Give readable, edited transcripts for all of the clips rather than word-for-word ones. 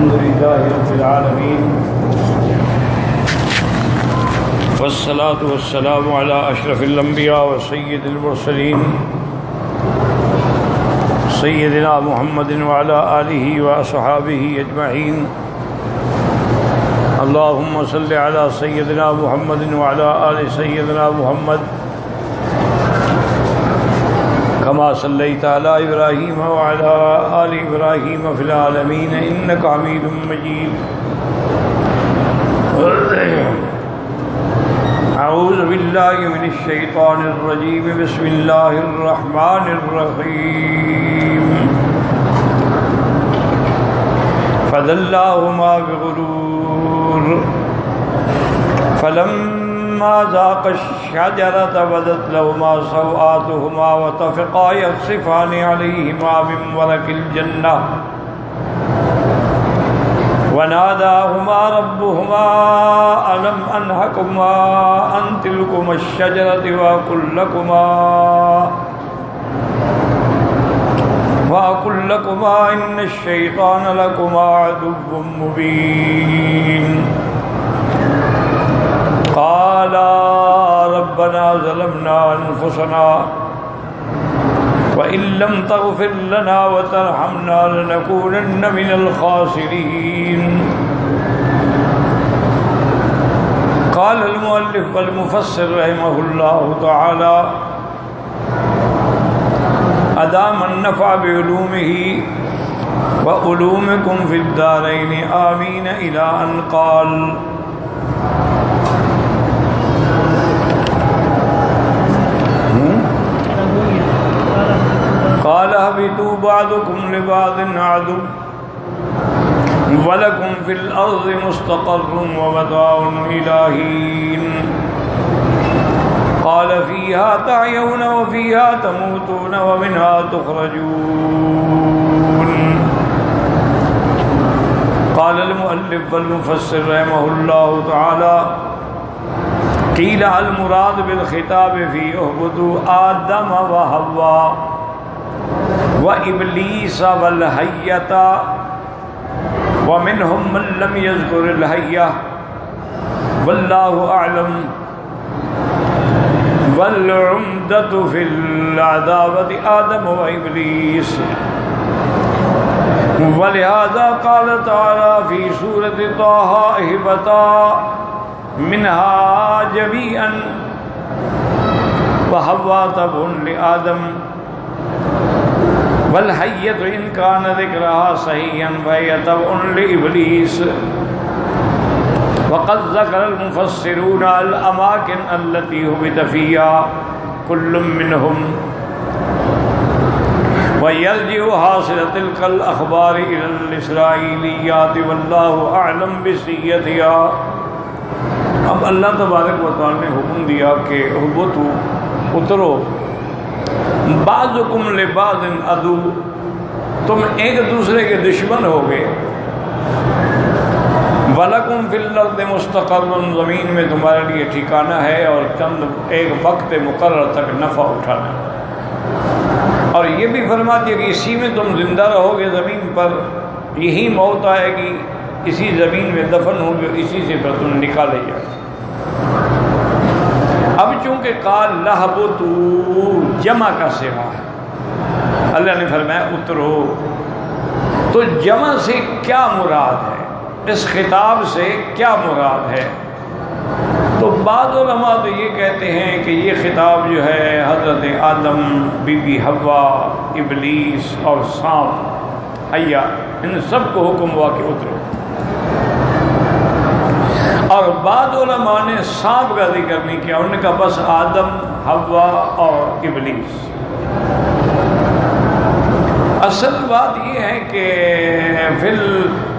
الحمد لله رب العالمين والصلاة والسلام على أشرف الأنبياء وسيد المرسلين سيدنا محمد وعلى آله وأصحابه أجمعين اللهم صل على سيدنا محمد وعلى آل سيدنا محمد كما صليت على إبراهيم وعلى آل إبراهيم في العالمين إنك حميد مجيد. أعوذ بالله من الشيطان الرجيم بسم الله الرحمن الرحيم. فدلاهما بغرور فلما ذاقا الشجرة بدت لهما سوآتهما وطفقا يخصفان عليهما من ورق الجنة وناداهما ربهما ألم أنهكما عن تلكما الشجرة وأقل لكما إن الشيطان لكما عدو مبين. قالا ربنا ظلمنا أنفسنا وإن لم تغفر لنا وترحمنا لنكونن من الخاسرين. قال المؤلف والمفسر رحمه الله تعالى أدام النفع بعلومه وعلومكم في الدارين آمين إلى أن قال قال اهبطوا بعضكم لبعض عدو ولكم في الأرض مستقر ومتاع إلى حين. قال فيها تحيون وفيها تموتون ومنها تخرجون. قال المؤلف والمفسر رحمه الله تعالى قيل المراد بالخطاب في اهبطوا آدم وحواء وإبليس والحية ومنهم من لم يذكر الحية والله أعلم. والعمدة في العداوة آدم وإبليس ولهذا قال تعالى في سورة طه اهبطا منها جميعا وحواء تبع لآدم والحية إن كان ذكرها صحيحا فهي تبع لإبليس. وقد ذكر المفسرون الأماكن التي هبط فيها كل منهم ويرجع حاصل تلك الأخبار إلى الإسرائيليات والله أعلم بصيتها. اب اللہ تبارک و تعالی نے حکم دیا کہ اہبطوا اترو بعضکم لبعض عدو تم ایک دوسرے کے دشمن ہو گئے. وَلَكُمْ فِي الْأَرْضِ مُسْتَقَرٌ زمین میں تمہارے لیے ٹھکانہ ہے اور چند ایک وقت مقرر تک نفع اٹھانا. اور یہ بھی فرما دیا کہ اسی میں تم زندہ رہو گے زمین پر, یہی موت آئے گی, اسی زمین میں دفن ہوں گے, اسی سے پھر تم نکالے جائے. اب چونکہ قال لَهْبُطُوا جمع کا صیغہ ہے, اللہ نے فرمایا اترو, تو جمع سے کیا مراد ہے, اس خطاب سے کیا مراد ہے؟ تو بعض علماء تو یہ کہتے ہیں کہ یہ خطاب جو ہے حضرت آدم, بی بی حوا, ابلیس اور سانپ حیا, ان سب کو حکم ہوا کہ اترو. اور بعض علماء نے سانپ کا ذکر نہیں کیا, انہوں نے کہا بس آدم, حوا اور ابلیس. اصل بات یہ ہے کہ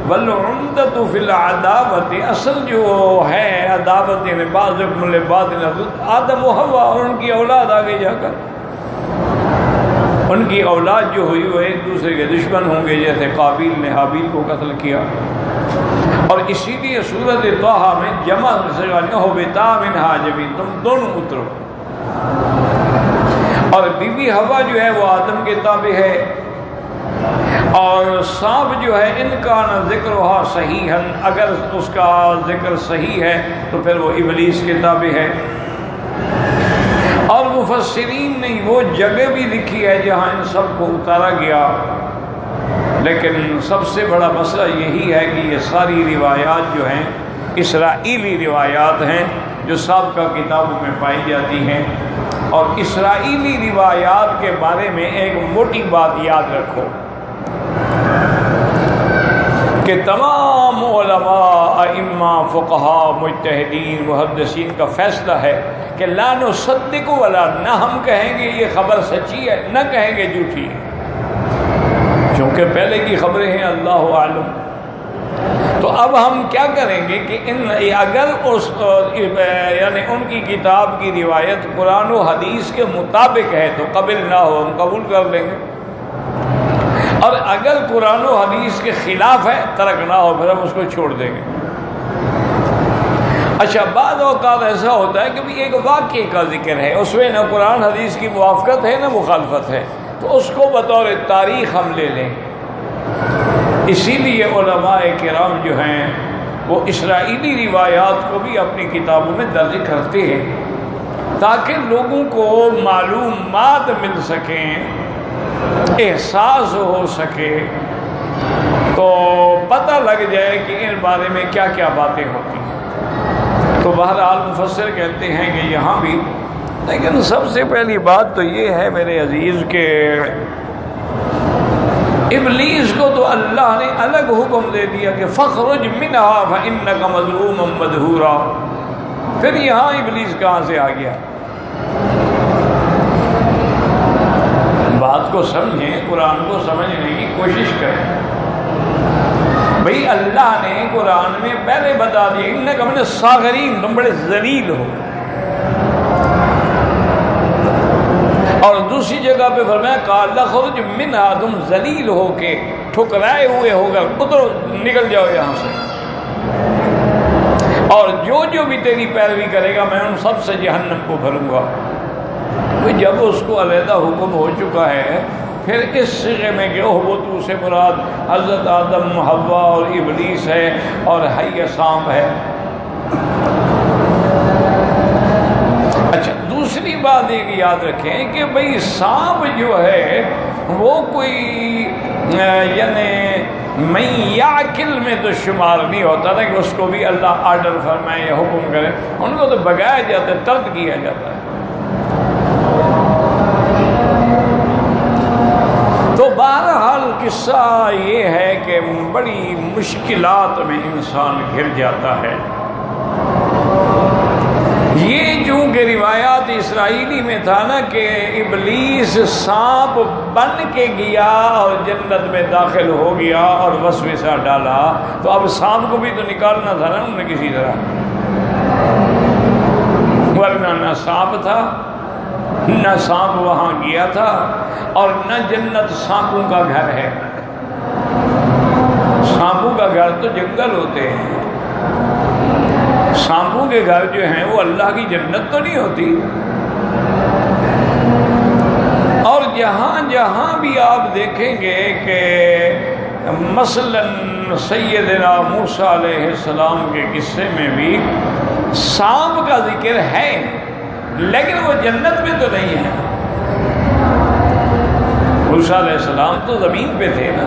والعمدۃ فی العداوۃ, اصل جو ہے عداوت یعنی بعضکم لبعض آدم و حوا اور ان کی اولاد آگے جا کر, ان کی اولاد جو ہوئی وہ ایک دوسرے کے دشمن ہوں گے, جیسے قابیل نے حابیل کو قتل کیا. اور اسی لیے سورۃ طہ میں جمع اہبطا منہا جميعا, تم دونوں اترو. اور بی بی حوا جو ہے وہ آدم کے تابع ہے, اور سانپ جو ہے ان کا نہ ذکرها صحیحا، اگر اس کا ذکر صحیح ہے تو پھر وہ ابلیس کے تابع ہے۔ اور مفسرین نے وہ جگہ بھی لکھی ہے جہاں ان سب کو اتارا گیا، لیکن سب سے بڑا مسئلہ یہی ہے کہ یہ ساری روایات جو ہیں اسرائیلی روایات ہیں جو سابقہ کتابوں میں پائی جاتی ہیں۔ اور اسرائیلی روایات کے بارے میں ایک موٹی بات یاد رکھو کہ تمام علماء، ائمہ، فقہاء، مجتہدین، محدثین کا فیصلہ ہے کہ لا نصدق ولا، نہ ہم کہیں گے یہ خبر سچی ہے نہ کہیں گے جھوٹی ہے، کیونکہ پہلے کی خبریں ہیں اللہ عالم۔ تو اب ہم کیا کریں گے کہ اگر یعنی ان کی کتاب کی روایت قرآن و حدیث کے مطابق ہے تو قبل نہ ہو ہم قبول کر لیں گے، اور اگر قرآن و حدیث کے خلاف ہے ترک نہ ہو پھر ہم اس کو چھوڑ دیں گے۔ اچھا، بعض اوقات ایسا ہوتا ہے کہ ایک واقعے کا ذکر ہے، اس میں نہ قرآن حدیث کی موافقت ہے نہ مخالفت ہے، تو اس کو بطور تاریخ ہم لے لیں۔ اسی لیے علماء کرام جو ہیں وہ اسرائیلی روایات کو بھی اپنی کتابوں میں درج کرتے ہیں تاکہ لوگوں کو معلومات مل سکیں، احساس ہو سکے، تو پتہ لگ جائے کہ ان بارے میں کیا کیا باتیں ہوتی ہیں۔ تو بہرحال مفسر کہتے ہیں کہ یہاں بھی، لیکن سب سے پہلی بات تو یہ ہے میرے عزیز کہ ابلیس کو تو اللہ نے الگ حکم دے دیا کہ فخرج منہا فانک مذموم مدحورا، پھر یہاں ابلیس کہاں سے آ گیا؟ بات کو سمجھیں، قرآن کو سمجھنے کی کوشش کریں۔ بھئی اللہ نے قرآن میں پہلے بتا دیا انک من الصاغرین، تم بڑے ذلیل ہو، اور دوسری جگہ پہ فرمایا قال اخرج منہا، تم ذلیل ہو کے ٹھکرائے ہوئے ہو کر اترو، نکل جاؤ یہاں سے، اور جو بھی تیری پیروی کرے گا میں ان سب سے جہنم کو بھروں گا۔ جب اس کو علیحدہ حکم ہو چکا ہے پھر اس صیغے میں کہ اہبطوا سے مراد حضرت آدم، حوا اور ابلیس ہے اور حی سانپ ہے۔ اچھا، دوسری بات ایک یاد رکھیں کہ بھئی سانپ جو ہے وہ کوئی یعنی میں یاکل میں تو شمار نہیں ہوتا تھا کہ اس کو بھی اللہ آرڈر فرمائے یا حکم کرے، ان کو تو بگایا جاتا ہے، طرد کیا جاتا ہے۔ تو بہرحال قصہ یہ ہے کہ بڑی مشکلات میں انسان گھر جاتا ہے۔ یہ چونکہ روایات اسرائیلی میں تھا نا کہ ابلیس سانپ بن کے گیا اور جنت میں داخل ہو گیا اور وسوسہ ڈالا، تو اب سانپ کو بھی تو نکالنا تھا نا انہوں نے کسی طرح، ورنہ نہ سانپ تھا نہ سانپ وہاں گیا تھا، اور نہ جنت سانپوں کا گھر ہے۔ سانپوں کا گھر تو جنگل ہوتے ہیں، سانپوں کے گھر جو ہیں وہ اللہ کی جنت تو نہیں ہوتی۔ اور جہاں جہاں بھی آپ دیکھیں گے کہ مثلاً سیدنا موسیٰ علیہ السلام کے قصے میں بھی سانپ کا ذکر ہے، لیکن وہ جنت میں تو نہیں ہے۔ موسیٰ علیہ السلام تو زمین پہ تھے نا،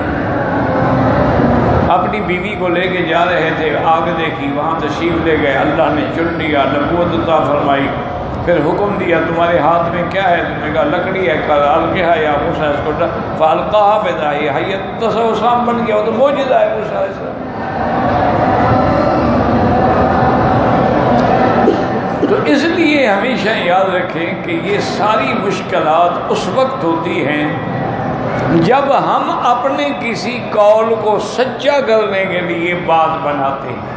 اپنی بیوی کو لے کے جا رہے تھے، آگ دیکھی، وہاں تشریف لے گئے، اللہ نے چن لیا، نبوت عطا فرمائی، پھر حکم دیا تمہارے ہاتھ میں کیا ہے؟ تم نے کہا لکڑی ہے، کہا القیہا یا موسیٰ، اس کو فالقاہا فاذا ہی حیۃ، تو سانپ بن گیا، وہ تو معجزہ ہے موسیٰ علیہ السلام۔ تو اس لیے ہمیشہ یاد رکھیں کہ یہ ساری مشکلات اس وقت ہوتی ہیں جب ہم اپنے کسی قول کو سچا کرنے کے لیے بات بناتے ہیں،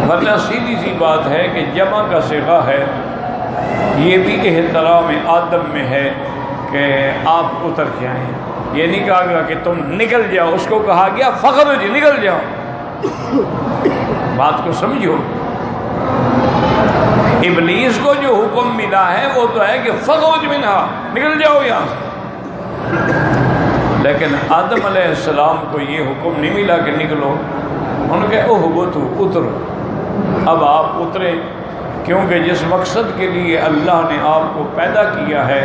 ورنہ سیدھی سی بات ہے کہ جمع کا صیغہ ہے، یہ بھی احترام آدم میں ہے کہ آپ اتر جائیں، یہ نہیں کہا گیا کہ تم نکل جاؤ، اس کو کہا گیا فخرج، نکل جاؤ۔ بات کو سمجھو، ابلیس کو جو حکم ملا ہے وہ تو ہے کہ فخرج منہا، نکل جاؤ یہاں سے۔ لیکن آدم علیہ السلام کو یہ حکم نہیں ملا کہ نکلو، ان کے اہبطوا اترو، اب آپ اتریں، کیونکہ جس مقصد کے لیے اللہ نے آپ کو پیدا کیا ہے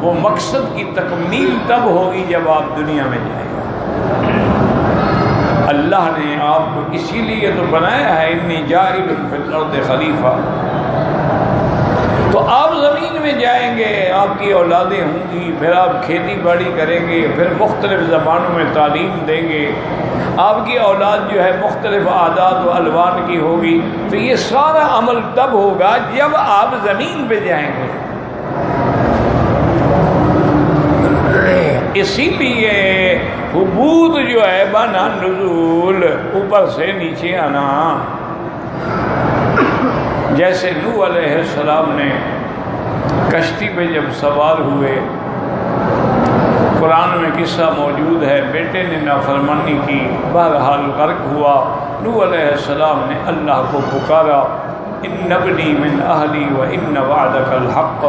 وہ مقصد کی تکمیل تب ہوگی جب آپ دنیا میں جائیں گے۔ اللہ نے آپ کو اسی لیے تو بنایا ہے، انی جاعل فی الارض خلیفہ، تو آپ زمین میں جائیں گے، آپ کی اولادیں ہوں گی، پھر آپ کھیتی باڑی کریں گے، پھر مختلف زبانوں میں تعلیم دیں گے، آپ کی اولاد جو ہے مختلف عادات و الوان کی ہوگی، تو یہ سارا عمل تب ہوگا جب آپ زمین پہ جائیں گے۔ اسی لیے حبوط جو ہے بنا نزول، اوپر سے نیچے آنا، جیسے نوح علیہ السلام نے کشتی پہ جب سوار ہوئے، قرآن میں قصہ موجود ہے، بیٹے نے نافرمانی کی، بہرحال غرق ہوا، نوح علیہ السلام نے اللہ کو پکارا، ان ابنی من اہلی و ان وعدک الحق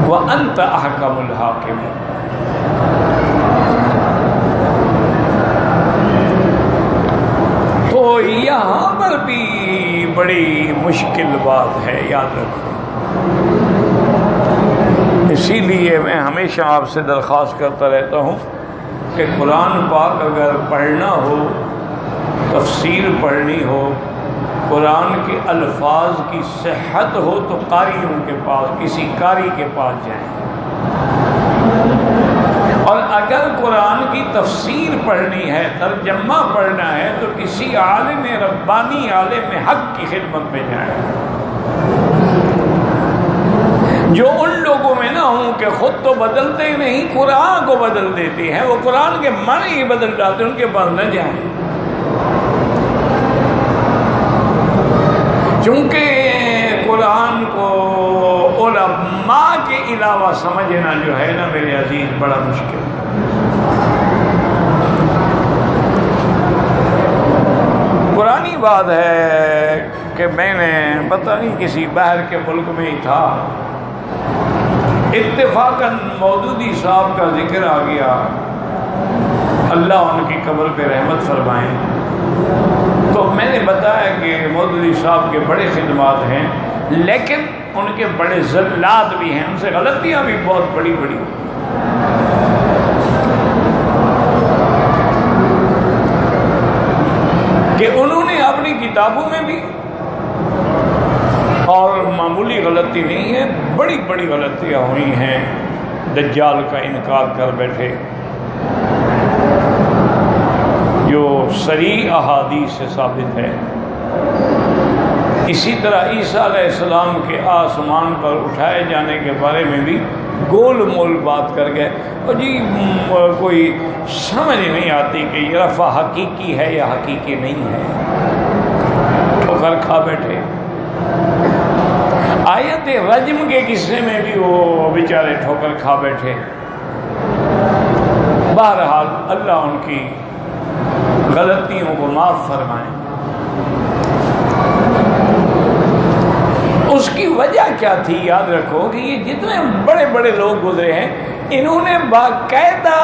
وانت احکم الحاکمین۔ تو یہاں پر بھی بڑی مشکل بات ہے، یاد رکھو۔ اسی لیے میں ہمیشہ آپ سے درخواست کرتا رہتا ہوں کہ قرآن پاک اگر پڑھنا ہو، تفسیر پڑھنی ہو، قرآن کے الفاظ کی صحت ہو تو قاریوں کے پاس، کسی قاری کے پاس جائیں، اور اگر قرآن کی تفسیر پڑھنی ہے، ترجمہ پڑھنا ہے تو کسی عالم ربانی، عالم حق کی خدمت میں جائیں، جو ان لوگوں میں نہ ہوں کہ خود تو بدلتے نہیں، قرآن کو بدل دیتے ہیں، وہ قرآن کے معنی ہی بدل جاتے ہیں، ان کے پاس نہ جائیں، چونکہ قرآن کو علماء کے علاوہ سمجھنا جو ہے نا میرے عزیز بڑا مشکل ہے۔ پرانی بات ہے کہ میں نے پتہ نہیں کسی باہر کے ملک میں ہی تھا، اتفاقاً مودودی صاحب کا ذکر آ گیا، اللہ ان کی قبر پہ رحمت فرمائیں، تو میں نے بتایا کہ مودودی صاحب کے بڑے خدمات ہیں، لیکن ان کے بڑے زلات بھی ہیں، ان سے غلطیاں بھی بہت بڑی بڑی، کہ انہوں نے اپنی کتابوں میں بھی، اور معمولی غلطی نہیں ہے، بڑی بڑی غلطیاں ہوئی ہیں، دجال کا انکار کر بیٹھے، جو صریح احادیث سے ثابت ہے۔ اسی طرح عیسیٰ علیہ السلام کے آسمان پر اٹھائے جانے کے بارے میں بھی گول مول بات کر گئے، اور جی کوئی سمجھ نہیں آتی کہ یہ رفع حقیقی ہے یا حقیقی نہیں ہے، ٹھوکر کھا بیٹھے۔ آیت رجم کے قصے میں بھی وہ بیچارے ٹھوکر کھا بیٹھے۔ بہرحال اللہ ان کی غلطیوں کو معاف فرمائے۔ اس کی وجہ کیا تھی؟ یاد رکھو کہ یہ جتنے بڑے بڑے لوگ گزرے ہیں، انہوں نے باقاعدہ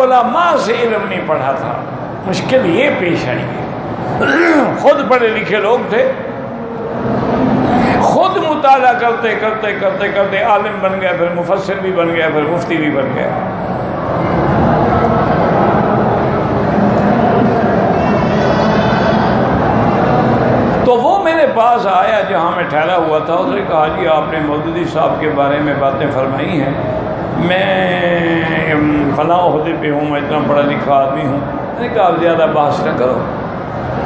علماء سے علم نہیں پڑھا تھا، مشکل یہ پیش آئی، خود پڑھے لکھے لوگ تھے، خود مطالعہ کرتے کرتے کرتے کرتے عالم بن گئے، پھر مفسر بھی بن گئے، پھر مفتی بھی بن گئے۔ تو وہ میرے پاس آیا جہاں میں ٹھہرا ہوا تھا، اس نے کہا جی آپ نے مودودی صاحب کے بارے میں باتیں فرمائی ہیں، میں فلاں عہدے پہ ہوں، میں اتنا پڑھا لکھا آدمی ہوں۔ میں نے کہا آپ زیادہ بحث نہ کرو،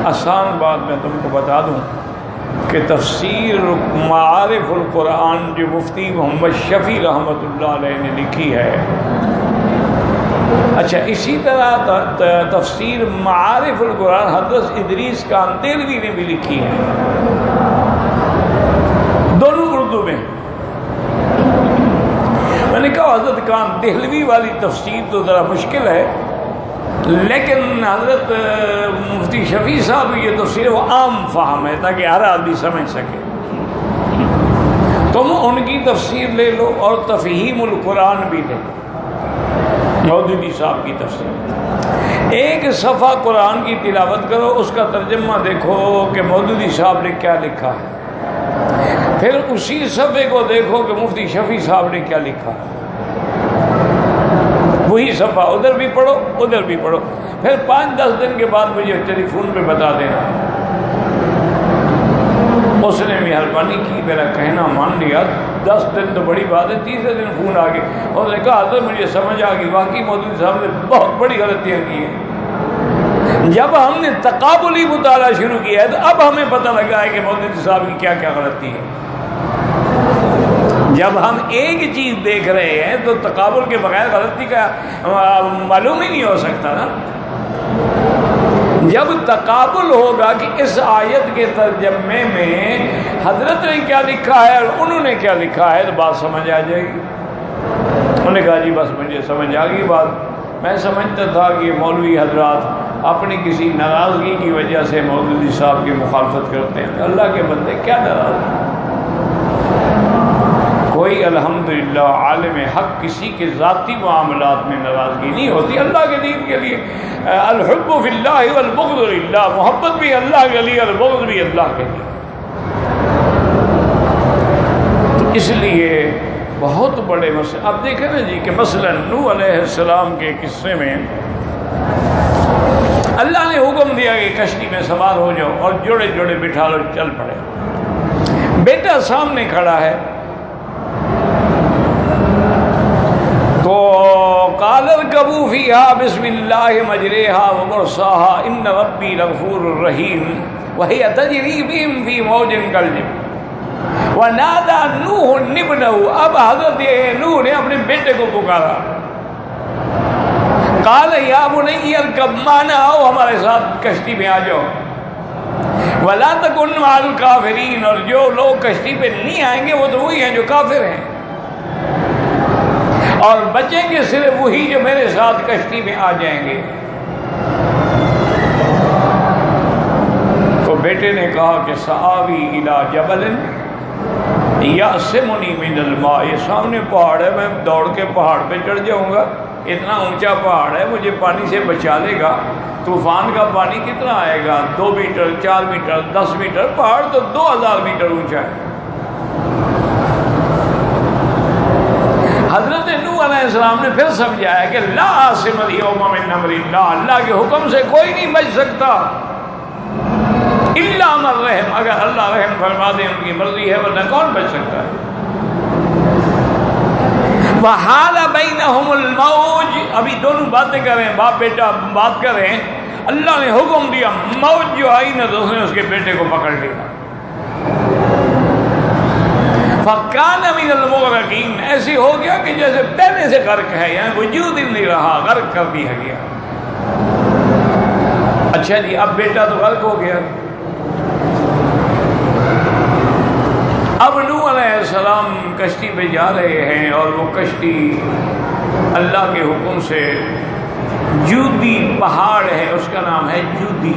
آسان بات میں تم کو بتا دوں کہ تفسیر معارف القرآن جو مفتی محمد شفیع رحمۃ اللہ علیہ نے لکھی ہے، اچھا اسی طرح تفسیر معارف القرآن حضرت ادریس کاندھلوی نے بھی لکھی ہے، دونوں اردو میں۔ میں نے کہا حضرت کاندھلوی والی تفسیر تو ذرا مشکل ہے، لیکن حضرت مفتی شفیع صاحب یہ تفسیر وہ عام فہم ہے تاکہ ہر آدمی سمجھ سکے، تم ان کی تفسیر لے لو اور تفہیم القرآن بھی لے لو، مودودی صاحب کی تفسیر، ایک صفحہ قرآن کی تلاوت کرو، اس کا ترجمہ دیکھو کہ مودودی صاحب نے کیا لکھا ہے، پھر اسی صفحے کو دیکھو کہ مفتی شفیع صاحب نے کیا لکھا ہے، وہی صفحہ ادھر بھی پڑھو ادھر بھی پڑھو، پھر 5-10 دن کے بعد مجھے ٹیلی فون پہ بتا دینا۔ اس نے مہربانی کی، میرا کہنا مان لیا، 10 دن تو بڑی بات ہے، تیسرے دن فون آ گیا، اس نے کہا حضرت مجھے سمجھ آ گئی، واقعی مودودی صاحب نے بہت بڑی غلطیاں کی ہیں۔ جب ہم نے تقابلی مطالعہ شروع کیا ہے تو اب ہمیں پتہ لگا ہے کہ مودودی صاحب کی کیا کیا غلطی ہے۔ جب ہم ایک چیز دیکھ رہے ہیں تو تقابل کے بغیر غلطی کا معلوم ہی نہیں ہو سکتا نا۔ جب تقابل ہوگا کہ اس آیت کے ترجمے میں حضرت نے کیا لکھا ہے اور انہوں نے کیا لکھا ہے تو بات سمجھ آ جائے گی۔ انہوں نے کہا جی بس مجھے سمجھ آ گئی بات، میں سمجھتا تھا کہ مولوی حضرات اپنی کسی ناراضگی کی وجہ سے مودودی صاحب کی مخالفت کرتے ہیں۔ اللہ کے بندے کیا ناراض ہیں؟ کوئی الحمدللہ عالم حق کسی کے ذاتی معاملات میں ناراضگی نہیں ہوتی، اللہ کے دین کے لیے الحب فی اللہ والبغض للہ، محبت بھی اللہ کے لیے اور بغض بھی اللہ کے لیے۔ تو اس لیے بہت بڑے مسئلے، اب دیکھیں نا جی کہ مثلا نوح علیہ السلام کے قصے میں اللہ نے حکم دیا کہ کشتی میں سوار ہو جاؤ اور جوڑے جوڑے بٹھا لو، چل پڑے۔ بیٹا سامنے کھڑا ہے تو قال اركبوا فيها بسم الله مجريها ومرساها ان ربي لغفور رحيم وهي تجري بهم في موج كالجبال ونادى نوح ابنه، اب حضرت نوح نے اپنے بیٹے کو پکارا، قال يا بني اركب معنا، آؤ ہمارے ساتھ کشتی میں آ جاؤ، ولا تكن مع الكافرين، اور جو لوگ کشتی پہ نہیں آئیں گے وہ تو وہی ہیں جو کافر ہیں، اور بچیں گے صرف وہی جو میرے ساتھ کشتی میں آ جائیں گے۔ تو بیٹے نے کہا کہ سآوی الی جبل یعصمنی من الماء، یہ سامنے پہاڑ ہے، میں دوڑ کے پہاڑ پہ چڑھ جاؤں گا، اتنا اونچا پہاڑ ہے، مجھے پانی سے بچا لے گا۔ طوفان کا پانی کتنا آئے گا؟ 2 میٹر 4 میٹر 10 میٹر، پہاڑ تو 2000 میٹر اونچا ہے۔ حضرت نوح علیہ السلام نے پھر سمجھایا کہ لا عاصم اليوم من امر اللہ، اللہ کے حکم سے کوئی نہیں بچ سکتا، الا من رحم، اگر اللہ رحم فرما دے ان کی مرضی ہے، ورنہ کون بچ سکتا ہے۔ وحال بینہم الموج، ابھی دونوں باتیں کر رہے ہیں، باپ بیٹا بات کر رہے ہیں، اللہ نے حکم دیا، موج جو آئی نا تو اس نے اس کے بیٹے کو پکڑ لیا، فَكَانَ مِنَ الْمُغْرَقِينَ، ایسی ہو گیا کہ جیسے پہلے سے غرق ہے، یعنی وجود ہی نہیں رہا، غرق کر دیا گیا۔ اچھا جی، اب بیٹا تو غرق ہو گیا، اب نوح علیہ السلام کشتی پہ جا رہے ہیں، اور وہ کشتی اللہ کے حکم سے جودی پہاڑ ہے، اس کا نام ہے جودی،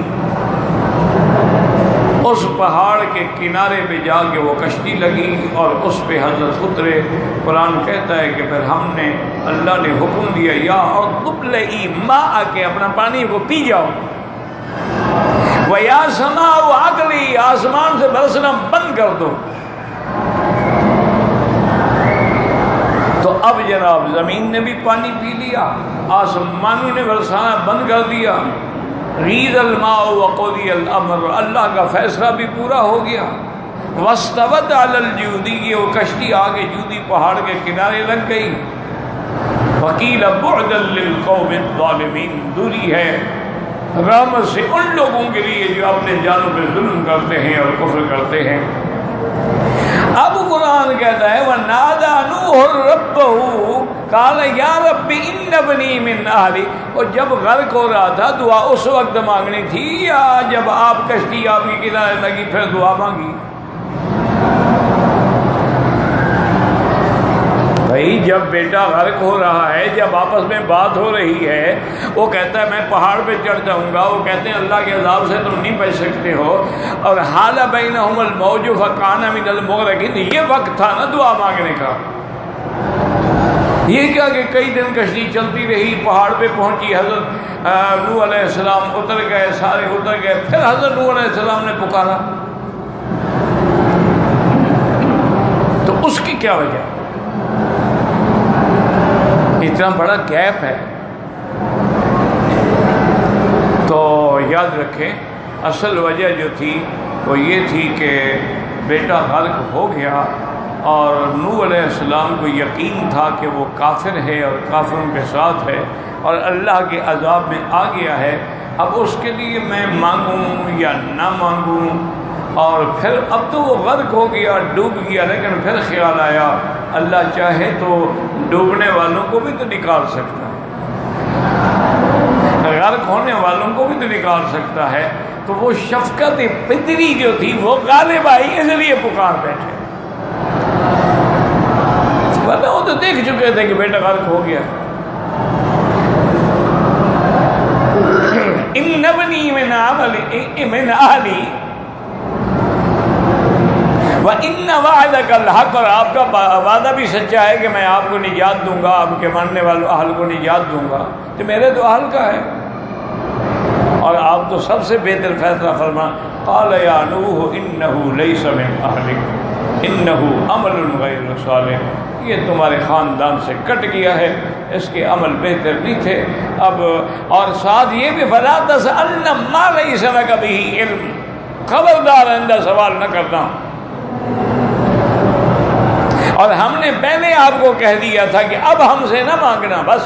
اس پہاڑ کے کنارے پہ جا کے وہ کشتی لگی اور اس پہ حضرت اترے۔ قرآن کہتا ہے کہ پھر ہم نے، اللہ نے حکم دیا، یا ارض ابلعی ماء، کے اپنا پانی کو پی جاؤ، وَيَا سَمَاءُ اقْلِعِي، آسمان سے برسنا بند کر دو۔ تو اب جناب زمین نے بھی پانی پی لیا، آسمانوں نے برسانا بند کر دیا، غیض الماء وقضی الامر، اللہ کا فیصلہ بھی پورا ہو گیا۔ واستوت علی الجودی، وہ کشتی آگے جودی پہاڑ کے کنارے لگ گئی۔ وقیل بعدا للقوم الظالمین، دوری ہے رحمت سے ان لوگوں کے لیے جو اپنے جانوں پہ ظلم کرتے ہیں اور کفر کرتے ہیں۔ اب قرآن کہتا ہے وَنَادَى نُوحٌ رَبَّهُ قَالَ يَا رَبِّ إِنَّ ابْنِي مِنْ أَهْلِي، اور جب غرق ہو رہا تھا دعا اس وقت مانگنی تھی یا جب آپ کشتی آپ کی کنارے لگی پھر دعا مانگی؟ بھائی جب بیٹا غرق ہو رہا ہے، جب آپس میں بات ہو رہی ہے، وہ کہتا ہے میں پہاڑ پہ چڑھ جاؤں گا، وہ کہتے ہیں اللہ کے عذاب سے تم نہیں بچ سکتے ہو، اور حال بینہم الموج فکان من المغرقین، یہ وقت تھا نا دعا مانگنے کا۔ یہ کیا کہ کئی دن کشتی چلتی رہی، پہاڑ پہ پہنچی، حضرت نوح علیہ السلام اتر گئے، سارے اتر گئے، پھر حضرت نوح علیہ السلام نے پکارا، تو اس کی کیا وجہ؟ اتنا بڑا گیپ ہے۔ تو یاد رکھیں اصل وجہ جو تھی وہ یہ تھی کہ بیٹا غرق ہو گیا، اور نوح علیہ السلام کو یقین تھا کہ وہ کافر ہے اور کافروں کے ساتھ ہے اور اللہ کے عذاب میں آ گیا ہے۔ اب اس کے لیے میں مانگوں یا نہ مانگوں، اور پھر اب تو وہ غرق ہو گیا، ڈوب گیا، لیکن پھر خیال آیا اللہ چاہے تو ڈوبنے والوں کو بھی تو نکال سکتا ہے، غرق ہونے والوں کو بھی تو نکال سکتا ہے۔ تو وہ شفقت فطری جو تھی وہ غالب آئی، اس لیے پکار بیٹھے۔ پتہ وہ تو دیکھ چکے تھے کہ بیٹا غرق ہو گیا۔ ان ابنی من عملی من اہلی وَإِنَّ وَعْدَكَ الْحَقُّ، اور آپ کا وعدہ بھی سچا ہے کہ میں آپ کو نجات دوں گا، آپ کے ماننے والوں اہل کو نجات دوں گا، تو میرے تو اہل کا ہے، اور آپ تو سب سے بہتر فیصلہ فرما۔ قال یا نوح انہ لیس من اہلک انہ عمل غیر صالح، یہ تمہارے خاندان سے کٹ گیا ہے، اس کے عمل بہتر نہیں تھے۔ اب اور ساتھ یہ بھی فلا تسألن ما لیس لک بہ علم، خبردار آئندہ سوال نہ کرنا۔ اور ہم نے پہلے آپ کو کہہ دیا تھا کہ اب ہم سے نہ مانگنا، بس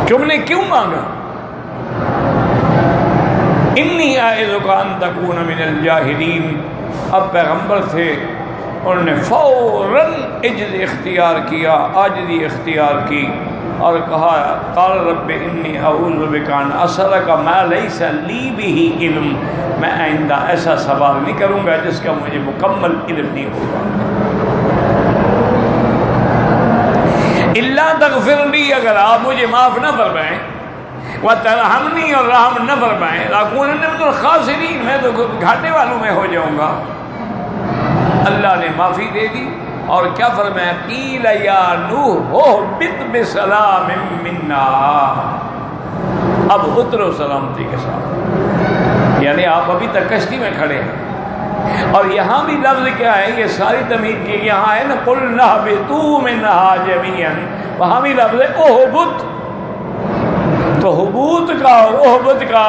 تم نے کیوں مانگا؟ انی اعظک ان تکون من الجاہلین، اب پیغمبر تھے، انہوں نے فوراً عجز اختیار کیا، عاجزی اختیار کی، اور کہا قال رب انی اعوذ بک ان اسألک ما لیس لی بہ علم، میں آئندہ ایسا سوال نہیں کروں گا جس کا مجھے مکمل علم نہیں ہوگا۔ اللہ تغفر لی، اگر آپ مجھے معاف نہ فرمائیں، وترحمنی، اور رحم نہ فرمائیں، لاکونن من الخاسرین، میں تو گھاٹے والوں میں ہو جاؤں گا۔ اللہ نے معافی دے دی، اور کیا فرمایا؟ قیل یا نوح اہبط بسلام منا، اب اترو سلامتی کے ساتھ، یعنی آپ ابھی تک کشتی میں کھڑے ہیں۔ اور یہاں بھی لفظ کیا ہے؟ یہ ساری تمہید کی، یہاں ہے نا قلنا اہبطوا منہا جمیعا، وہاں بھی لفظ ہے اہبط، تو حبوط کا اور احبط کا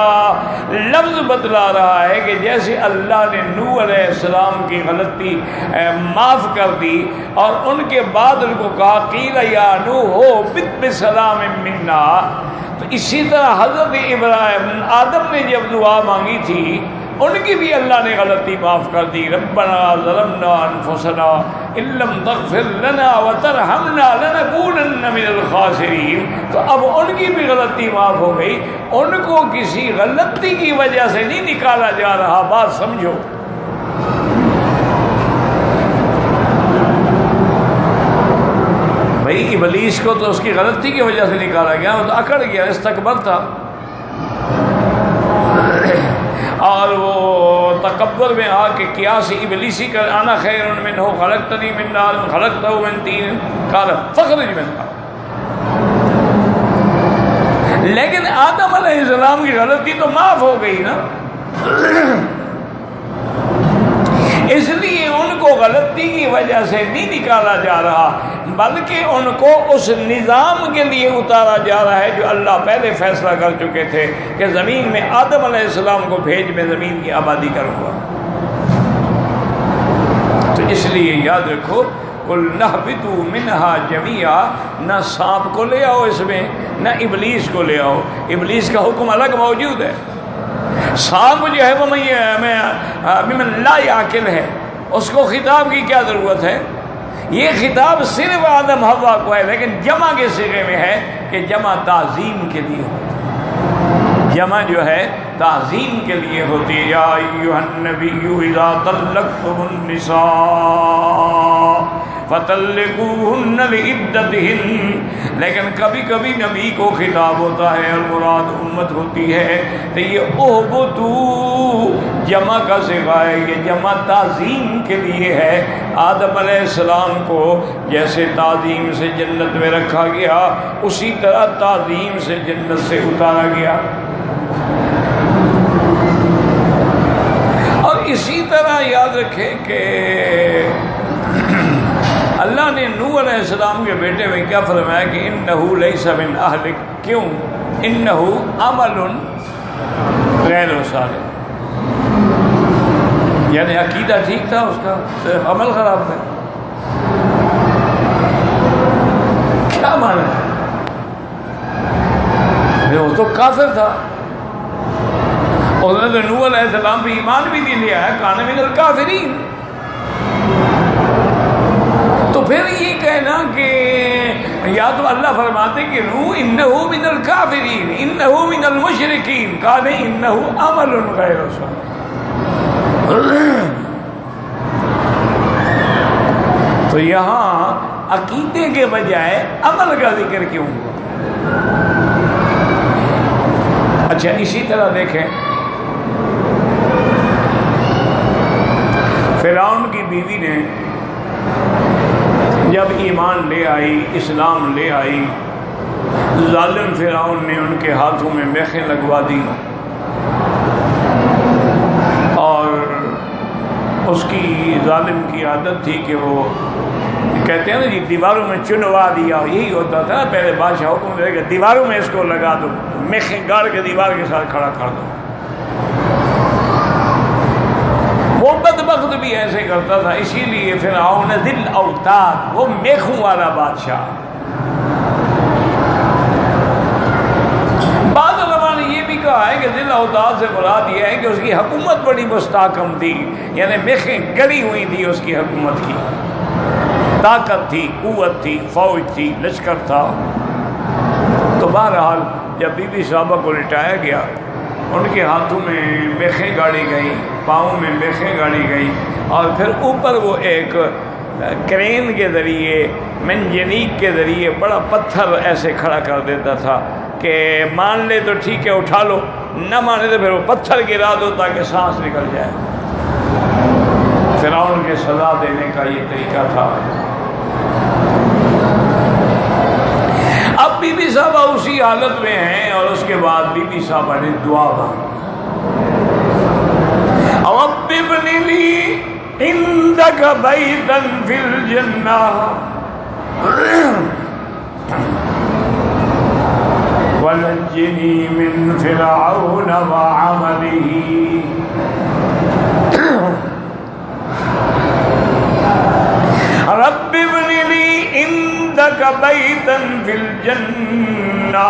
لفظ بتلا رہا ہے کہ جیسے اللہ نے نوح علیہ السلام کی غلطی معاف کر دی، اور ان کے بعد ان کو کہا قیل یا نوح اہبط بسلام منا، تو اسی طرح حضرت ابراہیم آدم نے جب دعا مانگی تھی ان کی بھی اللہ نے غلطی معاف کر دی، ربنا ظلمنا انفسنا ان لم تغفر لنا وترحمنا لنکونن من الخاسرین، تو اب ان کی بھی غلطی معاف ہو گئی، ان کو کسی غلطی کی وجہ سے نہیں نکالا جا رہا، بات سمجھو۔ بھائی ابلیس کو تو اس کی غلطی کی وجہ سے نکالا گیا، وہ تو اکڑ گیا، استکبر تھا، اور وہ تکبر میں آ کے قیاس ابلیسی کر انا خیر منہ خلقتنی من نار خلقتہ من طین قال فاخرج منہا۔ لیکن آدم علیہ السلام کی غلطی تو معاف ہو گئی نا، اس لیے ان کو غلطی کی وجہ سے نہیں نکالا جا رہا، بلکہ ان کو اس نظام کے لیے اتارا جا رہا ہے جو اللہ پہلے فیصلہ کر چکے تھے کہ زمین میں آدم علیہ السلام کو بھیج میں زمین کی آبادی کروں گا۔ تو اس لیے یاد رکھو قُلْنَا اهْبِطُوا مِنْهَا جَمِيعًا، نہ سانپ کو لے آؤ اس میں، نہ ابلیس کو لے آؤ، ابلیس کا حکم الگ موجود ہے۔ سانپ جو ہے وہ ممن لا یعقل ہے، اس کو خطاب کی کیا ضرورت ہے؟ یہ خطاب صرف آدم حوا کو ہے، لیکن جمع کے صیغے میں ہے کہ جمع تعظیم کے لیے ہوتی ہے، جمع جو ہے تعظیم کے لیے ہوتی ہے۔ یا ایھا النبی اذا طلقتم النساء فَطَلِّقُوهُنَّ لِعِدَّتِهِنَّ، لیکن کبھی کبھی نبی کو خطاب ہوتا ہے اور مراد امت ہوتی ہے، تو یہ اُحْبُطُوا جمع کا صیغہ ہے، یہ جمع تعظیم کے لیے ہے۔ آدم علیہ السلام کو جیسے تعظیم سے جنت میں رکھا گیا، اسی طرح تعظیم سے جنت سے اتارا گیا۔ اور اسی طرح یاد رکھیں کہ اللہ نے نوح علیہ السلام کے بیٹے میں کیا فرمایا کہ انہو لیس من اہلک، کیوں؟ انہو عمل غیر صالح، یعنی عقیدہ ٹھیک تھا اس کا، صرف عمل خراب تھا۔ کیا مانا ہے؟ وہ تو کافر تھا، اور نوح علیہ السلام بھی ایمان بھی نہیں لیا ہے، کان من الکافرین۔ تو پھر یہ کہنا کہ یا تو اللہ فرماتے کہ نوح انہو من الکافرین انہو من المشرکین، قال انہو عمل غیر صالح۔ تو یہاں عقیدے کے بجائے عمل کا ذکر کیوں ہوا؟ اچھا اسی طرح دیکھیں فرعون کی بیوی نے جب ایمان لے آئی، اسلام لے آئی، ظالم فرعون نے ان کے ہاتھوں میں میخیں لگوا دی، اور اس کی ظالم کی عادت تھی کہ وہ کہتے ہیں نا جی دیواروں میں چنوا دیا، یہی ہوتا تھا پہلے بادشاہ حکم دے کہ دیواروں میں اس کو لگا دو، میخیں گاڑ کے دیوار کے ساتھ کھڑا کر دو۔ وہ بدبخت بھی ایسے کرتا تھا، اسی لیے فرعون ذی الاوتاد، وہ میخوں والا بادشاہ۔ بعض علماء نے یہ بھی کہا ہے کہ ذی الاوتاد سے مراد یہ ہے کہ اس کی حکومت بڑی مستحکم تھی، یعنی میخیں گڑی ہوئی تھی اس کی حکومت کی، طاقت تھی، قوت تھی، فوج تھی، لشکر تھا۔ تو بہرحال جب بی بی صاحبہ کو لٹایا گیا، ان کے ہاتھوں میں میخیں گاڑی گئیں، پاؤں میں میخیں گاڑی گئیں، اور پھر اوپر وہ ایک کرین کے ذریعے، منجنیق کے ذریعے بڑا پتھر ایسے کھڑا کر دیتا تھا کہ مان لے تو ٹھیک ہے اٹھا لو، نہ مانے تو پھر وہ پتھر گرا دو تاکہ سانس نکل جائے۔ فرعون کے سزا دینے کا یہ طریقہ تھا۔ اب بی بی صاحبہ اسی حالت میں ہیں، اور اس کے بعد بی بی صاحبہ نے دعا مانگی، رب ابن لی عندک بیتا فی الجنہ ونجنی من فرعون وعملہ۔ رب ابن لی عندک بیتا فی الجنہ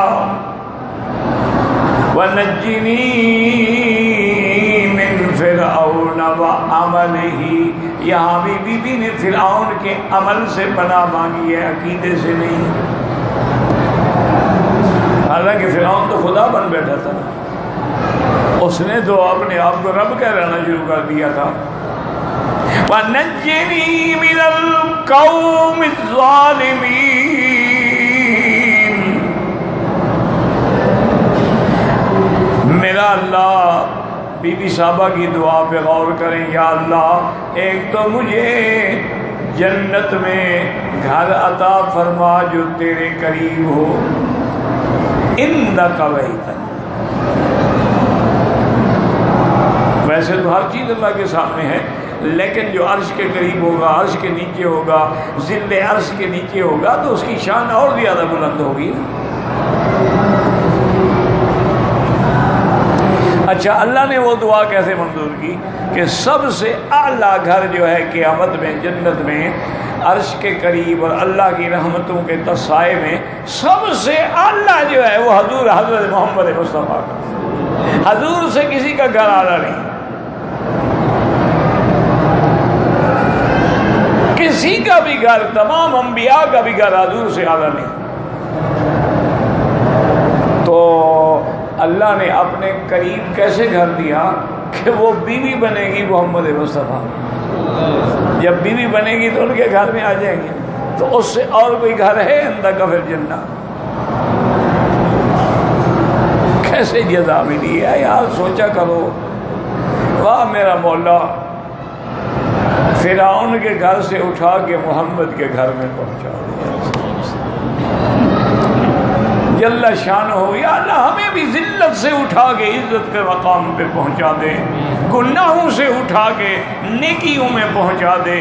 ونجنی من فرعون وعملہ۔ یہاں بھی بی بی نے فرعون کے عمل سے پناہ مانگی ہے، عقیدے سے نہیں۔ حالانکہ فرعون تو خدا بن بیٹھا تھا، اس نے تو اپنے آپ کو رب کہلانا شروع کر دیا تھا۔ وَنَجِّنِي مِنَ الْقَوْمِ الظَّالِمِينَ۔ میرا اللہ، بی بی صاحبہ کی دعا پہ غور کریں، یا اللہ ایک تو مجھے جنت میں گھر عطا فرما جو تیرے قریب ہو، عندک بیتا۔ ویسے تو ہر چیز اللہ کے سامنے ہے، لیکن جو عرش کے قریب ہوگا، عرش کے نیچے ہوگا، ظل عرش کے نیچے ہوگا، تو اس کی شان اور زیادہ بلند ہوگی۔ اچھا اللہ نے وہ دعا کیسے منظور کی کہ سب سے اعلیٰ گھر جو ہے قیامت میں جنت میں عرش کے قریب اور اللہ کی رحمتوں کے سائے میں سب سے اعلیٰ جو ہے وہ حضور حضرت محمد مصطفیٰ کا۔ حضور سے کسی کا گھر اعلیٰ نہیں، کسی کا بھی گھر، تمام انبیاء کا بھی گھر حضور سے اعلیٰ نہیں۔ تو اللہ نے اپنے قریب کیسے گھر دیا کہ وہ بیوی بنے گی محمد مصطفیٰ۔ جب بیوی بنے گی تو ان کے گھر میں آ جائیں گے، تو اس سے اور کوئی گھر ہے اندر کا پھر جنہ؟ کیسے جزا ملی ہے یار، سوچا کرو۔ واہ میرا مولا، فرعون کے گھر سے اٹھا کے محمد کے گھر میں پہنچا دیا جل شان ہو۔ یا اللہ ہمیں بھی ذلت سے اٹھا کے عزت کے مقام پہ پہنچا دے، گناہوں سے اٹھا کے نیکیوں میں پہنچا دے،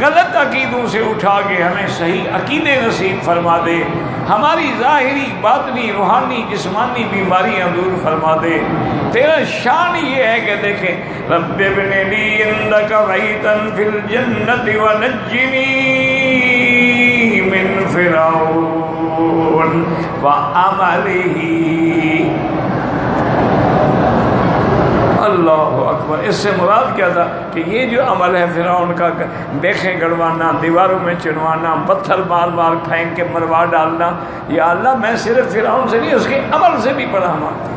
غلط عقیدوں سے اٹھا کے ہمیں صحیح عقیدے نصیب فرما دے، ہماری ظاہری باطنی روحانی جسمانی بیماریاں دور فرما دے۔ تیرا شان یہ ہے کہ دیکھیں، رب ابن لی عندک بیتا فی الجنت ونجنی من فرعون وعملہ۔ اللہ اکبر۔ اس سے مراد کیا تھا کہ یہ جو عمل ہے فرعون کا، بیخیں گڑوانا، دیواروں میں چنوانا، پتھر بار بار پھینک کے مروا ڈالنا، یا اللہ میں صرف فرعون سے نہیں اس کے عمل سے بھی پناہ مانگتا ہوں۔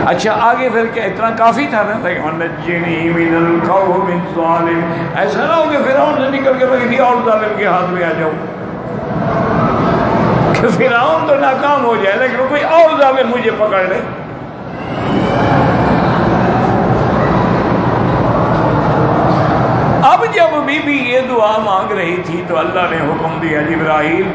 اچھا آگے پھر کیا اتنا کافی تھا نا؟ وَنَجِّنِي مِنَ الْقَوْمِ الظَّالِمِ۔ ایسا نہ ہو کہ فرعون سے نکل کے میں کسی اور ظالم کے ہاتھ میں آ جاؤں، کہ فرعون تو ناکام ہو جائے لیکن کوئی اور ظالم مجھے پکڑ لے۔ اب جب بی بی یہ دعا مانگ رہی تھی تو اللہ نے حکم دیا، جبرائیل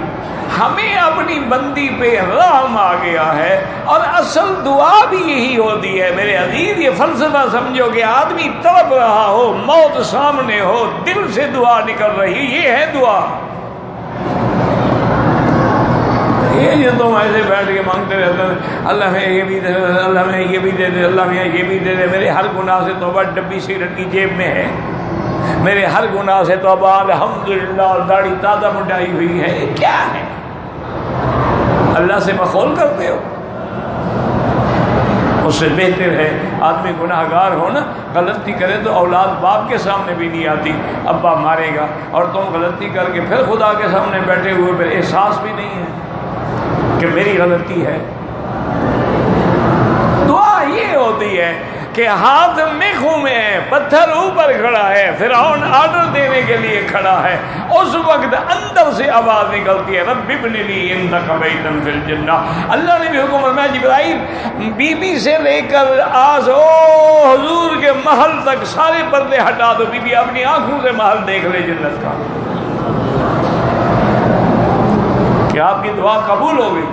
ہمیں اپنی بندی پہ رحم آ گیا ہے، اور اصل دعا بھی یہی ہوتی ہے میرے عزیز۔ یہ فلسفہ سمجھو کہ آدمی تڑپ رہا ہو، موت سامنے ہو، دل سے دعا نکل رہی، یہ ہے دعا۔ یہ جو تم ایسے بیٹھ کے مانگتے رہتے ہیں، اللہ میں یہ بھی دے دے، اللہ میں یہ بھی دے دے، اللہ میں یہ بھی دے دے، میرے ہر گناہ سے توبہ ڈبی سگریٹ کی جیب میں ہے، میرے ہر گناہ سے توبہ الحمدللہ، داڑھی تازہ مڈائی ہوئی ہے، یہ کیا ہے؟ اللہ سے مخول کرتے ہو؟ اس سے بہتر ہے آدمی گناہ گار ہو نا، غلطی کرے تو اولاد باپ کے سامنے بھی نہیں آتی، ابا مارے گا، اور تم غلطی کر کے پھر خدا کے سامنے بیٹھے ہوئے پھر احساس بھی نہیں ہے کہ میری غلطی ہے۔ دعا یہ ہوتی ہے کہ ہاتھ میں خون ہے، پتھر اوپر کھڑا ہے، فرعون آرڈر دینے کے لیے کھڑا ہے، اس وقت اندر سے آواز نکلتی ہے، رب ابن لی عندک بیتا فی الجنہ۔ اللہ نے بھی حکم فرمایا، جبرائیل بی بی سے لے کر آج حضور کے محل تک سارے پردے ہٹا دو، بی بی اپنی آنکھوں سے محل دیکھ لے جنت کا۔ کیا آپ کی دعا قبول ہو گئی؟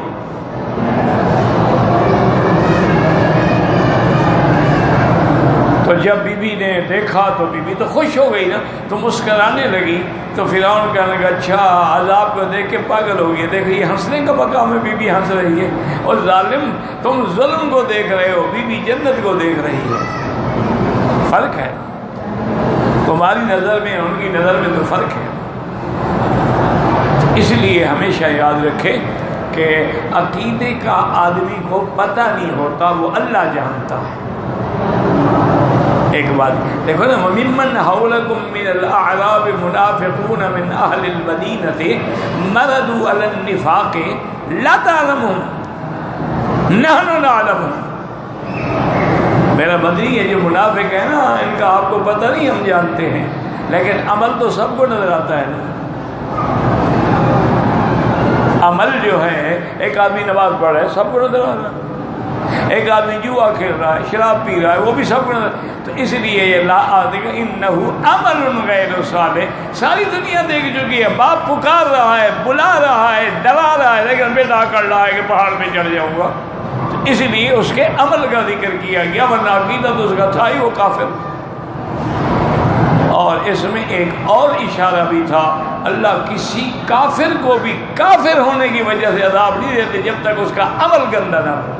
تو جب بی بی نے دیکھا تو بی بی تو خوش ہو گئی نا، تو مسکرانے لگی، تو فرعون کہنے لگا اچھا عذاب کو دیکھ کے پاگل ہو گئی، دیکھ یہ ہنسنے کا مقام ہے، بی بی ہنس رہی ہے، اور ظالم تم ظلم کو دیکھ رہے ہو، بی بی جنت کو دیکھ رہی ہے۔ فرق ہے، تمہاری نظر میں ان کی نظر میں تو فرق ہے۔ اس لیے ہمیشہ یاد رکھے کہ عقیدے کا آدمی کو پتہ نہیں ہوتا، وہ اللہ جانتا ہے۔ ایک بات دیکھو نا، وَمِمَّنْ حَوْلَكُمْ مِنَ الْأَعْرَابِ مُنَافِقُونَ مِنْ أَهْلِ الْمَدِينَةِ مَرَدُوا عَلَى النِّفَاقِ لَا تَعْلَمُونَ نَحْنُ نَعْلَمُونَ۔ میرا بدری ہے جو منافق ہے نا، ان کا آپ کو پتہ نہیں، ہم جانتے ہیں، لیکن عمل تو سب کو نظر آتا ہے نا۔ عمل جو ہے، ایک آدمی نماز پڑھ رہا ہے سب کو نظر آ رہا ہے، ایک آدمی جوا کھیل رہا ہے، شراب پی رہا ہے، وہ بھی سب کو نظر۔ تو اس لیے یہ لا آدھے انہ عمل غیر صالح، ساری دنیا دیکھ چکی ہے، باپ پکار رہا ہے، بلا رہا ہے، ڈرا رہا ہے، لیکن بیٹا کر رہا ہے کہ پہاڑ پہ چڑھ جاؤں گا، اس لیے اس کے عمل کا ذکر کیا گیا، ورنہ عقیدہ تو اس کا تھا ہی وہ کافر۔ اور اس میں ایک اور اشارہ بھی تھا، اللہ کسی کافر کو بھی کافر ہونے کی وجہ سے عذاب نہیں دیتے جب تک اس کا عمل گندا نہ ہو۔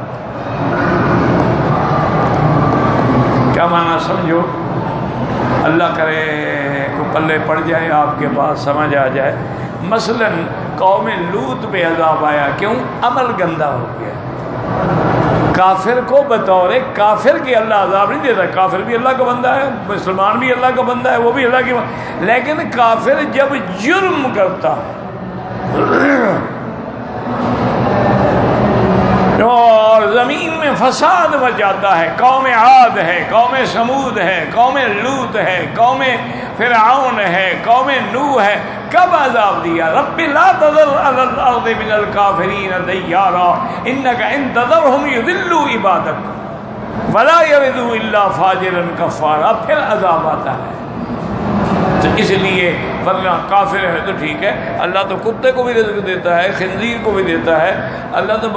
کیا معنی سمجھو؟ اللہ کرے کو پلے پڑ جائے، آپ کے پاس سمجھ آ جائے۔ مثلا قوم لوط پہ عذاب آیا، کیوں؟ عمل گندا ہو گیا۔ کافر کو بطور کافر کے اللہ عذاب نہیں دیتا، کافر بھی اللہ کا بندہ ہے، مسلمان بھی اللہ کا بندہ ہے، وہ بھی اللہ کی بندہ، لیکن کافر جب جرم کرتا اور زمین میں فساد مچاتا ہے، قوم عاد ہے، قوم سمود ہے، قوم لوط ہے، قوم فرعون ہے، قوم نوح ہے، کب عذاب دیا؟ رب لا تذر علی الارض من الکافرین دیارا انک ان تذرہم یضلوا عبادک ولا یلدوا الا فاجرا کفارا، پھر عذاب آتا ہے۔ تو اس لیے ورنہ کافر ہے تو ٹھیک ہے، اللہ تو کتے کو بھی رزق دیتا ہے، خنزیر کو بھی دیتا ہے، اللہ تو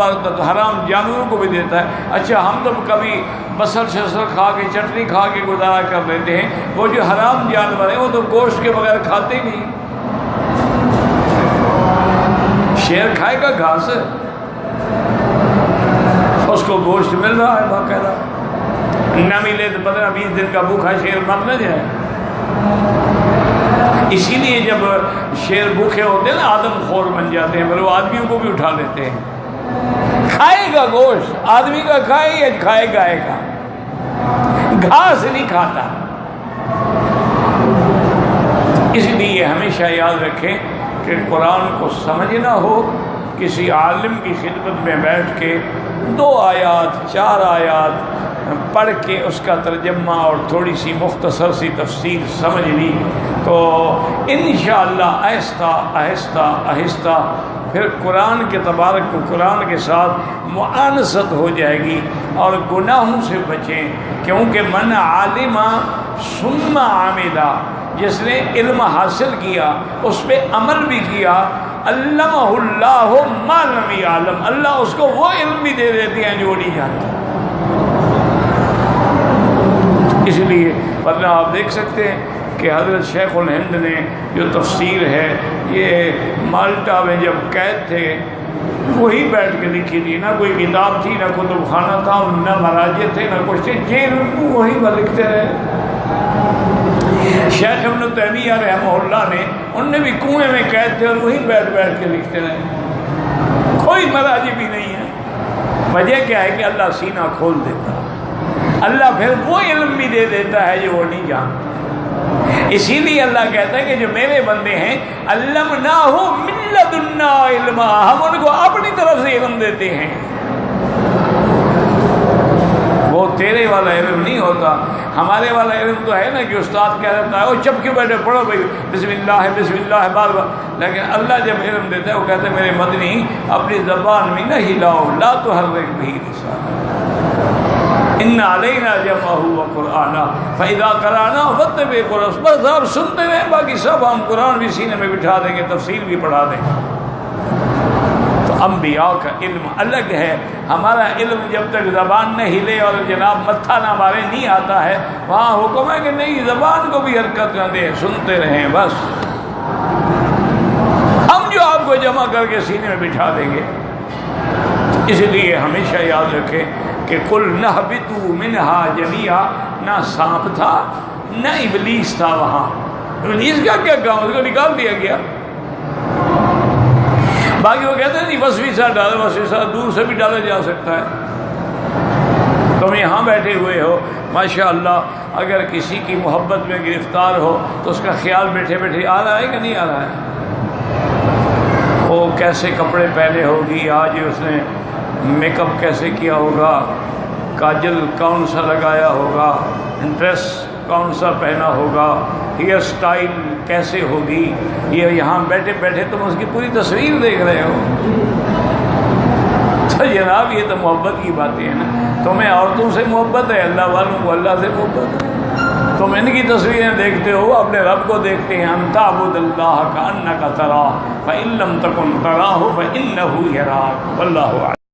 حرام جانوروں کو بھی دیتا ہے۔ اچھا ہم تو کبھی بسر شسر کھا کے چٹنی کھا کے گزارا کر لیتے ہیں، وہ جو حرام جانور ہیں وہ تو گوشت کے بغیر کھاتے ہی نہیں۔ شیر کھائے گا گھاس، اس کو گوشت مل رہا ہے باقاعدہ، نہ ملے تو 15-20 دن کا بھوکھا شیر مر نہ جائے۔ اسی لیے جب شیر بھوکے ہوتے ہیں نا آدم خور بن جاتے ہیں، وہ آدمیوں کو بھی اٹھا لیتے ہیں۔ کھائے گا گوشت، آدمی کا کھائے یا کھائے گائے کا، گھاس نہیں کھاتا۔ اس لیے ہمیشہ یاد رکھیں کہ قرآن کو سمجھنا ہو، کسی عالم کی خدمت میں بیٹھ کے 2 آیات 4 آیات پڑھ کے اس کا ترجمہ اور تھوڑی سی مختصر سی تفسیر سمجھ لی تو انشاءاللہ آہستہ آہستہ آہستہ پھر قرآن کے تبارک کو قرآن کے ساتھ معانست ہو جائے گی اور گناہوں سے بچیں، کیونکہ من عالم ثم عامل، جس نے علم حاصل کیا اس پہ عمل بھی کیا، علمہ اللہ ما لم یعلم، اللہ اس کو وہ علم بھی دے دیتے ہیں جو نہیں جانتا۔ اس لیے ورنہ آپ دیکھ سکتے ہیں کہ حضرت شیخ الہند نے جو تفسیر ہے یہ مالٹا میں جب قید تھے وہی بیٹھ کے لکھی تھی، نہ کوئی کتاب تھی، نہ کتب خانہ تھا، نہ مراجع تھے، نہ کچھ تھے، جیل میں وہی پر لکھتے رہے۔ شیخ ابن تیمیہ رحمہ اللہ نے، ان نے بھی کنویں میں قید تھے اور وہی بیٹھ بیٹھ کے لکھتے رہے، کوئی مراجع بھی نہیں ہے۔ وجہ کیا ہے کہ اللہ سینہ کھول دیتا، اللہ پھر وہ علم بھی دے دیتا ہے جو وہ نہیں جانتا۔ اسی لیے اللہ کہتا ہے کہ جو میرے بندے ہیں علمناہ من لدنا علما، ہم ان کو اپنی طرف سے علم دیتے ہیں، وہ تیرے والا علم نہیں ہوتا۔ ہمارے والا علم تو ہے نا کہ استاد کہہ دیتا ہے وہ چپ کے بیٹھے پڑھو بھائی بسم اللہ بار بار، لیکن اللہ جب علم دیتا ہے وہ کہتا ہے میرے مدنی اپنی زبان میں نہ ہلاؤ، لا تحرک بہ لسانک ان علینا جمعہ وقرآنہ فاذا قرأناہ فاتبع قرآنہ، بس آپ سنتے رہیں، باقی سب ہم قرآن بھی سینے میں بٹھا دیں گے، تفسیر بھی پڑھا دیں گے۔ تو انبیاء کا علم الگ ہے، ہمارا علم جب تک زبان نہ ہلے اور جناب متھا نہ مارے نہیں آتا ہے، وہاں حکم ہے کہ نہیں زبان کو بھی حرکت نہ دیں، سنتے رہیں بس، ہم جو آپ کو جمع کر کے سینے میں بٹھا دیں گے۔ اس لیے ہمیشہ یاد رکھیں کہ قل نہبطوا منہا جمیعا، نہ سانپ تھا نہ ابلیس تھا وہاں، ابلیس کا کیا کام، اس کو نکال دیا گیا۔ باقی وہ کہتے ہیں نہیں وسوسہ ڈالو، وسوسہ دور سے بھی ڈالا جا سکتا ہے۔ تم یہاں بیٹھے ہوئے ہو ماشاءاللہ، اگر کسی کی محبت میں گرفتار ہو تو اس کا خیال بیٹھے بیٹھے آ رہا ہے کہ نہیں آ رہا ہے؟ وہ کیسے کپڑے پہنے ہوگی، آج اس نے میک اپ کیسے کیا ہوگا، کاجل کون سا لگایا ہوگا، ڈریس کون سا پہنا ہوگا، ہیئر سٹائل کیسے ہوگی، یہ یہاں بیٹھے بیٹھے تم اس کی پوری تصویر دیکھ رہے ہو۔ تو جناب یہ تو محبت کی باتیں ہیں نا، تمہیں عورتوں سے محبت ہے، اللہ والوں کو اللہ سے محبت ہے، تم ان کی تصویریں دیکھتے ہو، اپنے رب کو دیکھتے ہیں۔ ان تعبد اللہ کأنک تراہ فإن لم تکن تراہ فإنہ یراک، واللہ اعلم۔